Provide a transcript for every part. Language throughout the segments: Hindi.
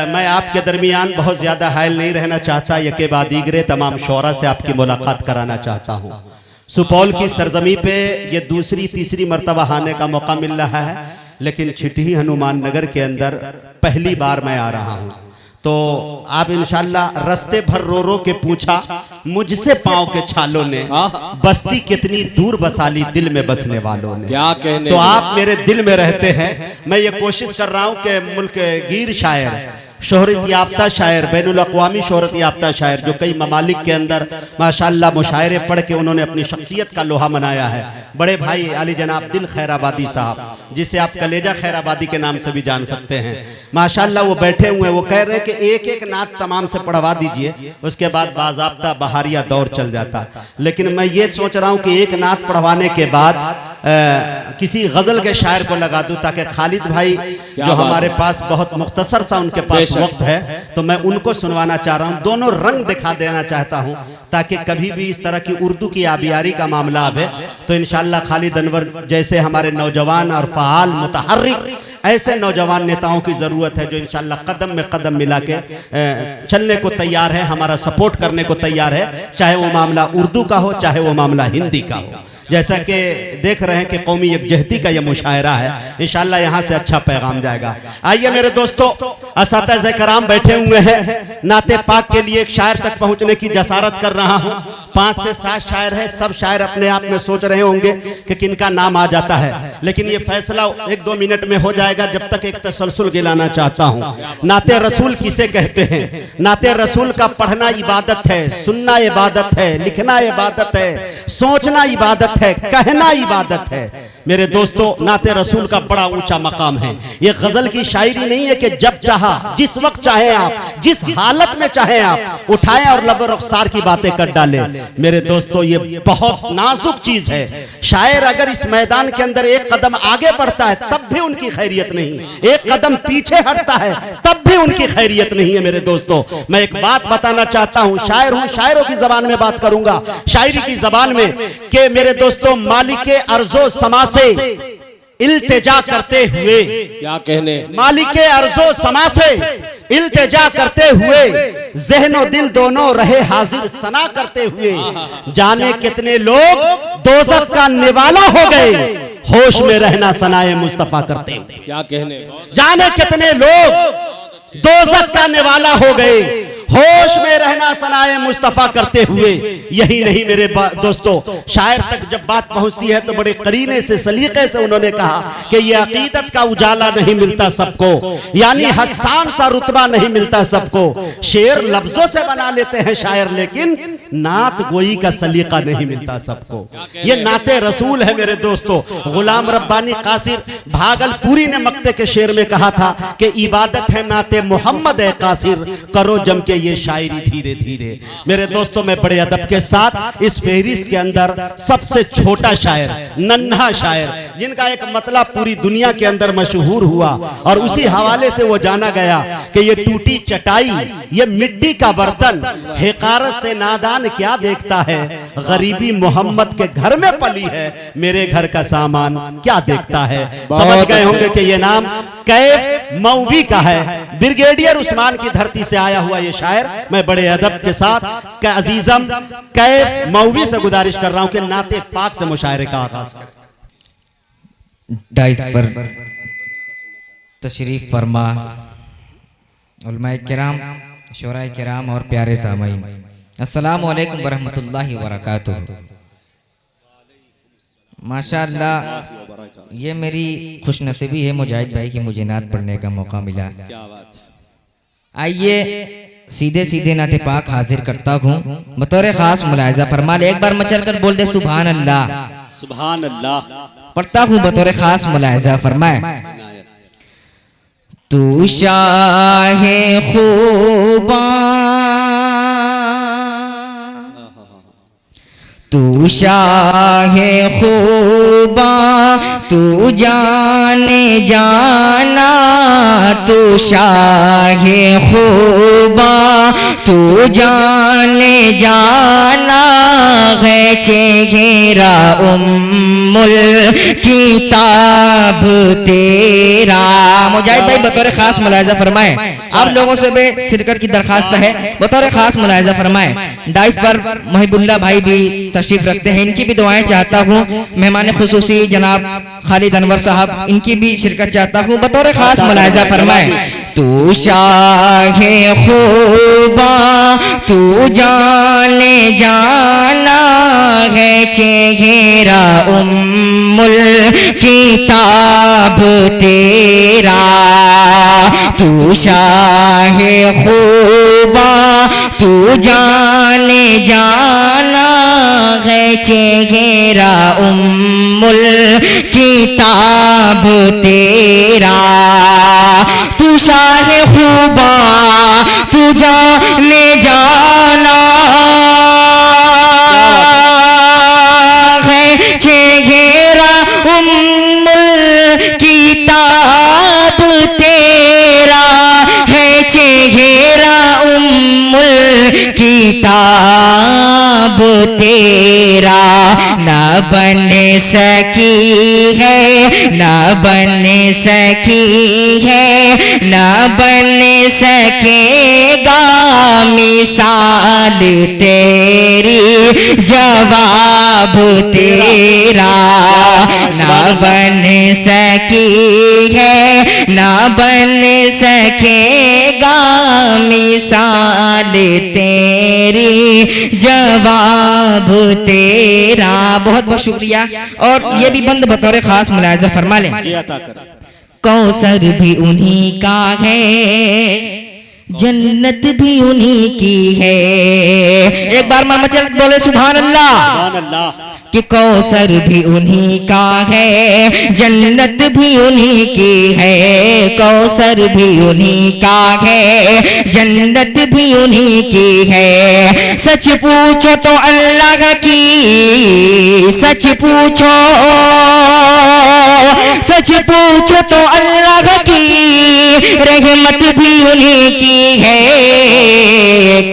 मैं आपके दरमियान बहुत ज़्यादा हायल नहीं रहना चाहता। यके बाद दीगरे तमाम शोरा से आपकी मुलाकात कराना चाहता हूँ। सुपौल की सरजमी पे ये दूसरी तीसरी मरतबा आने का मौका मिल रहा है, लेकिन छिटही हनुमान नगर के अंदर पहली बार मैं आ रहा हूँ। तो आप इंशाल्लाह रस्ते भर रो रो के पूछा मुझसे पाँव के छालों ने बस्ती कितनी दूर बसाली दिल में बसने वालों ने। क्या कहने तो आप मेरे दिल में रहते हैं। मैं ये कोशिश कर रहा हूँ कि मुल्क गिर शायर, शोहरत याफ्ता शायर, बैनुल अक़वामी शोहरत याफ्ता शायर, जो कई ममालिक के अंदर माशाअल्लाह मुशायरे पढ़ के उन्होंने अपनी शख्सियत का लोहा मनाया है, बड़े भाई अली जनाब दिल खैराबादी साहब, जिसे आप कलेजा खैराबादी के नाम से भी जान सकते हैं, माशाअल्लाह वो बैठे हुए हैं। वो कह रहे हैं कि एक एक नात तमाम से पढ़वा दीजिए, उसके बाद बाज़ाब्ता बहारिया दौर चल जाता। लेकिन मैं ये सोच रहा हूँ कि एक नात पढ़वाने के बाद किसी गज़ल के शायर को लगा दूं, ताकि खालिद भाई जो हमारे पास बहुत मुख्तसर सा उनके पास वक्त है, तो मैं उनको सुनवाना चाह रहा हूं। दोनों रंग दिखा देना चाहता हूं, ताकि कभी भी इस तरह की उर्दू की आबियारी का मामला आवे तो इंशाअल्लाह खालिद अनवर जैसे हमारे नौजवान और फ़आल मुतहर्रिक ऐसे नौजवान नेताओं की ज़रूरत है, जो इंशाअल्लाह कदम में कदम मिला के चलने को तैयार है, हमारा सपोर्ट करने को तैयार है, चाहे वो मामला उर्दू का हो, चाहे वो मामला हिंदी का हो। जैसा कि देख रहे हैं कि कौमी यकजहती का यह मुशायरा है, इंशाअल्लाह यहाँ से अच्छा पैगाम जाएगा। आइए मेरे दोस्तों, असातिज़े कराम बैठे हुए हैं। नाते पाक के लिए एक शायर तक पहुँचने की जसारत कर रहा हूँ। 5 से 7 शायर हैं। सब शायर अपने आप में सोच रहे होंगे कि किनका नाम आ जाता है, लेकिन ये फैसला 1-2 मिनट में हो जाएगा। जब तक एक तसलसल गिलाना चाहता हूँ। नाते रसूल किसे कहते हैं? नाते रसूल का पढ़ना इबादत है, सुनना इबादत है, लिखना इबादत है, सोचना इबादत है, कहना इबादत है। मेरे दोस्तों, नाते रसूल का बड़ा ऊंचा मकाम है। ये गजल की शायरी नहीं है कि जब चाहा, जिस वक्त चाहे आप, जिस हालत में चाहे आप उठाएं और लब रुखसार की बातें कर डालें। मेरे दोस्तों, ये बहुत नाजुक चीज है। शायर अगर इस मैदान के अंदर एक कदम आगे बढ़ता है तब भी उनकी खैरियत नहीं, एक कदम पीछे हटता है तब भी उनकी खैरियत नहीं है। मेरे दोस्तों, मैं एक बात बताना चाहता हूं, शायर हूं, शायरों की जबान में बात करूंगा, शायरी की जबान में, कि मेरे दोस्तों मालिके अर्जो समा से इल्तिजा करते हुए, क्या कहने, मालिके अर्जो समा से इल्तिजा करते हुए, ज़हनो दिल दोनों रहे हाजिर सना करते हुए, जाने कितने लोग दोज़ख का निवाला हो गए, होश में रहना सनाए मुस्तफा करते हुए। क्या कहने, जाने कितने लोग दोज़ख का निवाला हो गए, होश में रहना सनाए मुस्तफा करते हुए। यही नहीं मेरे दोस्तों, शायर तक जब बात पहुंचती है तो बड़े करीने से, सलीके से उन्होंने कहा कि ये अकीदत का उजाला नहीं मिलता सबको, यानी हसान सा रुतबा नहीं मिलता सबको। शेर लफ्जों से बना लेते हैं शायर, लेकिन नात गोई का सलीका नहीं मिलता सबको। ये नाते रसूल है मेरे दोस्तों। गुलाम रब्बानी कासिर भागलपुरी ने मक्ते के शेर में कहा था कि इबादत है नाते मोहम्मद ए कासिर, करो जम के ये शायरी धीरे धीरे। मेरे दोस्तों, मैं बड़े अदब के साथ इस फहरिस्त के अंदर सबसे छोटा शायर, नन्हा शायर, जिनका एक मतलब पूरी दुनिया के अंदर मशहूर हुआ और उसी हवाले से वो जाना गया कि ये टूटी चटाई, ये मिट्टी का बर्तन, हिकारत से नादान क्या देखता है, गरीबी मोहम्मद के घर में पली है, मेरे घर का सामान क्या देखता है। समझ गए होंगे कि ये नाम कैफ मौवी का है, ब्रिगेडियर उस्मान की धरती से आया हुआ ये शायर। मैं बड़े अदब के साथ अजीजम कैफ मौवी से गुजारिश कर रहा हूं कि नाते पाक से मुशायरे का आगाज करें। डाइस पर तशरीफ फरमा उलमाए किराम, शोराए किराम और प्यारे सामीन, अस्सलामु अलैकुम वरहमतुल्लाहि वबरकातुहू। माशाअल्लाह, ये मेरी खुशनसीबी है मुजाहिद भाई की मुझे नात पढ़ने का मौका मिला। क्या बात है। आइए सीधे सीधे नाते पाक हाजिर करता हूँ, बतौर खास मुलाहिजा फरमा ले, एक बार मचल कर बोल दे सुभान अल्लाह। सुभान अल्लाह। पढ़ता हूँ बतौर खास मुलाहिजा फरमाए। तू शाहे खूबा, तू शाहे खूबा, तू जाने जाना, तू शाहे खूबा, तू जाने जाना है चेहरा किताब तेरा। मुजाहिद भाई बतौर खास मुलाहिजा फरमाए, आप लोगों से भी शिरकत की दरखास्त है, बतौर खास मुलाहिजा फरमाए। डाइस पर महिबुल्लाह भाई भी तशरीफ रखते हैं, इनकी भी दुआएं चाहता हूँ। मेहमान खुसूसी जनाब खालिद अनवर साहब, इनकी भी शिरकत चाहता हूँ, बतौर खास मुलाहिजा फरमाए। तू शाहे खूबा तू जाने जाना है चेहरा उम्मुल किताब तेरा। तू शाहे खूबा तू जाने जाना है चेहरा उम्मुल किताब तेरा। तू शाहे खूबा तू जाने जाना है चेहरा उम्मुल किताब तेरा, है चेहरा उम्मुल किताब तेरा। ना बन सकी है, ना बन सकी है, ना बन सकेगा मिसाल तेरी, जवाब तेरा। ना बन सकी है, ना बन सकेगा मिसाल तेरी, जवाब तेरा। बहुत बहुत शुक्रिया। और ये भी बंद बतौर खास मुलाहिजा फरमा लें। कौसर भी उन्हीं का है, जन्नत भी उन्हीं की है। एक बार मामा चल बोले सुभान अल्लाह। कि कौसर भी उन्हीं का है, जन्नत भी उन्हीं की है। कौसर भी उन्हीं का है, जन्नत भी उन्हीं की है। सच पूछो तो अल्लाह की, सच पूछो, सच पूछो तो अल्लाह की, रहमत भी उन्हीं की है।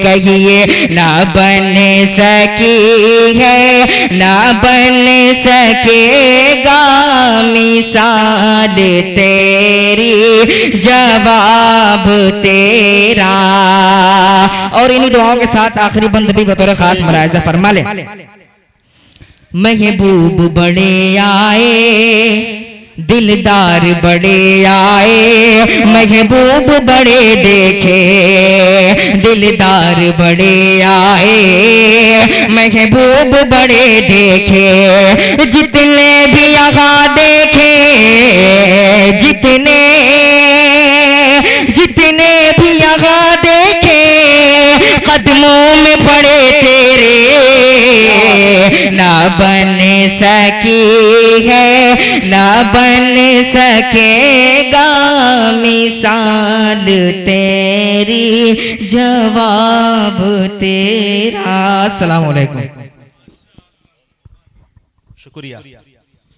कहिए ना बन सकी है, ना बन सकेगा मिसाल तेरी, जवाब तेरा। और इन्हीं दुआओं के साथ आखिरी बंद भी बतौर खास मुलाहिजा फरमा ले। महबूब बड़े आए, दिलदार बड़े आए, महबूब बड़े देखे, दिलदार बड़े आए, महबूब बड़े देखे। जितने भी यहाँ देखे, जितने जितने भी यहाँ देखे, कदमों में पड़े तेरे। ना बन सकी है, ना बन सकेगा मिसाल तेरी, जवाब तेरा। अस्सलाम वालेकुम। शुक्रिया।